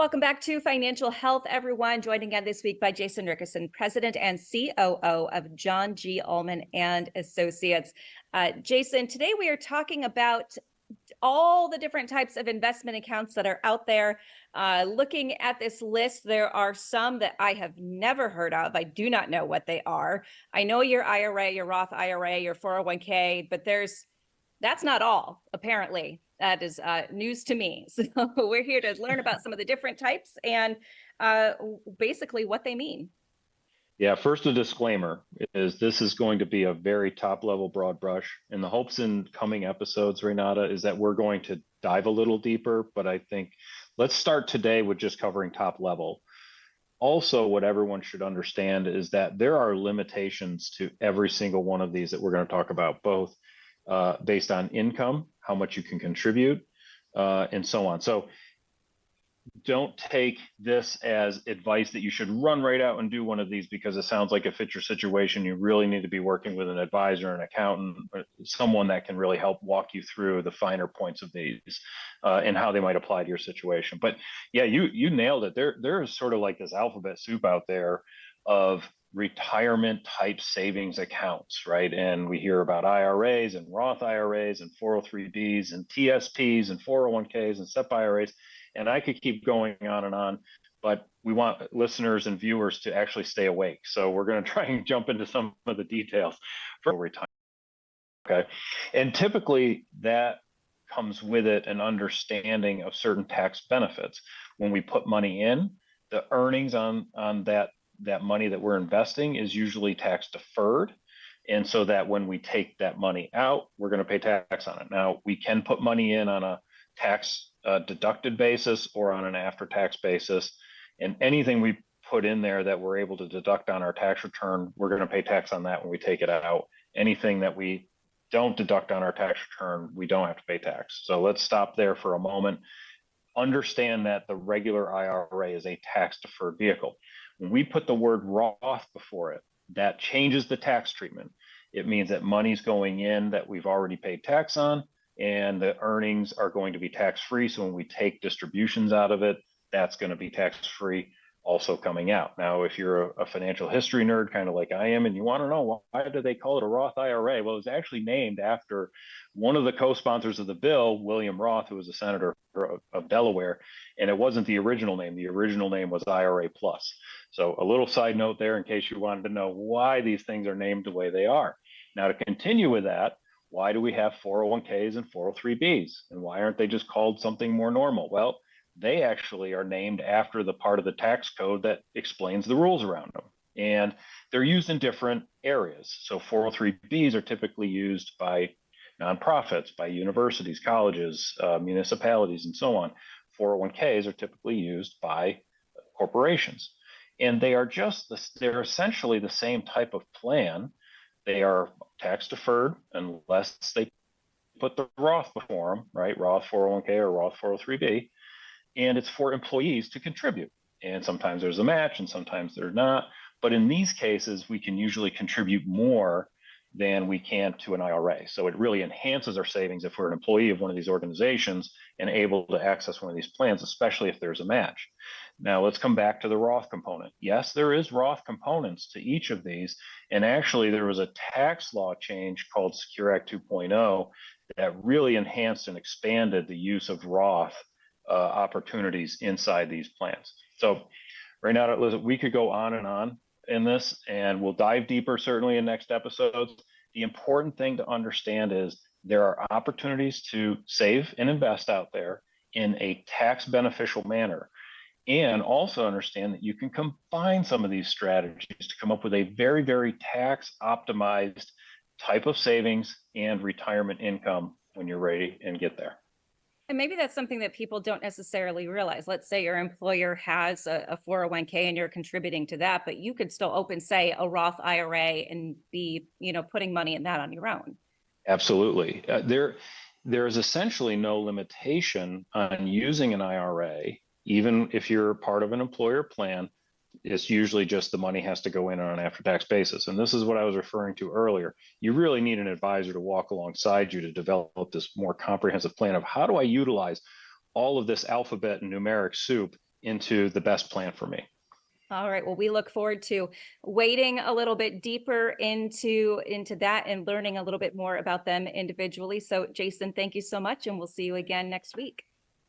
Welcome back to Financial Health, everyone. Joined again this week by Jason Rickerson, President and COO of John G. Ullman and Associates. Jason, today we are talking about all the different types of investment accounts that are out there. Looking at this list, there are some that I have never heard of. I do not know what they are. I know your IRA, your Roth IRA, your 401k, but that's not all, apparently. That is news to me. So we're here to learn about some of the different types and basically what they mean. Yeah, first, a disclaimer is this is going to be a very top level broad brush. And the hopes in coming episodes, Renata, is that we're going to dive a little deeper. But I think let's start today with just covering top level. Also, what everyone should understand is that there are limitations to every single one of these that we're going to talk about, both based on income, how much you can contribute, and so on. So don't take this as advice that you should run right out and do one of these because it sounds like it fits your situation. You really need to be working with an advisor, an accountant, someone that can really help walk you through the finer points of these and how they might apply to your situation. But yeah, you nailed it. There is sort of like this alphabet soup out there of retirement type savings accounts, right? And we hear about IRAs and Roth IRAs and 403Bs and TSPs and 401ks and SEP IRAs. And I could keep going on, but we want listeners and viewers to actually stay awake. So we're going to try and jump into some of the details for retirement. Okay. And typically that comes with it an understanding of certain tax benefits. When we put money in, the earnings on that money that we're investing is usually tax deferred. And so that when we take that money out, we're going to pay tax on it. Now, we can put money in on a tax deducted basis or on an after-tax basis. And anything we put in there that we're able to deduct on our tax return, we're going to pay tax on that when we take it out. Anything that we don't deduct on our tax return, we don't have to pay tax. So let's stop there for a moment. Understand that the regular IRA is a tax deferred vehicle. When we put the word Roth before it, that changes the tax treatment. It means that money's going in that we've already paid tax on, and the earnings are going to be tax-free. So when we take distributions out of it, that's going to be tax-free also coming out. Now, if you're a financial history nerd, kind of like I am, and you want to know why do they call it a Roth IRA? Well, it was actually named after one of the co-sponsors of the bill, William Roth, who was a senator of Delaware, and it wasn't the original name. The original name was IRA Plus. So a little side note there in case you wanted to know why these things are named the way they are. Now, to continue with that, why do we have 401ks and 403Bs? And why aren't they just called something more normal? Well, they actually are named after the part of the tax code that explains the rules around them. And they're used in different areas. So 403Bs are typically used by nonprofits, by universities, colleges, municipalities, and so on. 401ks are typically used by corporations. And they're essentially the same type of plan. They are tax deferred unless they put the Roth before them, right? Roth 401k or Roth 403b. And it's for employees to contribute. And sometimes there's a match and sometimes there's not. But in these cases, we can usually contribute more than we can to an IRA. So it really enhances our savings if we're an employee of one of these organizations and able to access one of these plans, especially if there's a match. Now let's come back to the Roth component. Yes, there is Roth components to each of these. And actually there was a tax law change called Secure Act 2.0 that really enhanced and expanded the use of Roth opportunities inside these plans. So right now, listen, we could go on in this, and we'll dive deeper certainly in next episodes. The important thing to understand is there are opportunities to save and invest out there in a tax beneficial manner. And also understand that you can combine some of these strategies to come up with a very, very tax optimized type of savings and retirement income when you're ready and get there. And maybe that's something that people don't necessarily realize. Let's say your employer has a 401k and you're contributing to that, but you could still open, say, a Roth IRA and be, putting money in that on your own. Absolutely. There is essentially no limitation on using an IRA, even if you're part of an employer plan. It's usually just the money has to go in on an after-tax basis. And this is what I was referring to earlier. You really need an advisor to walk alongside you to develop this more comprehensive plan of how do I utilize all of this alphabet and numeric soup into the best plan for me. All right. Well, we look forward to wading a little bit deeper into that and learning a little bit more about them individually. So, Jason, thank you so much, and we'll see you again next week.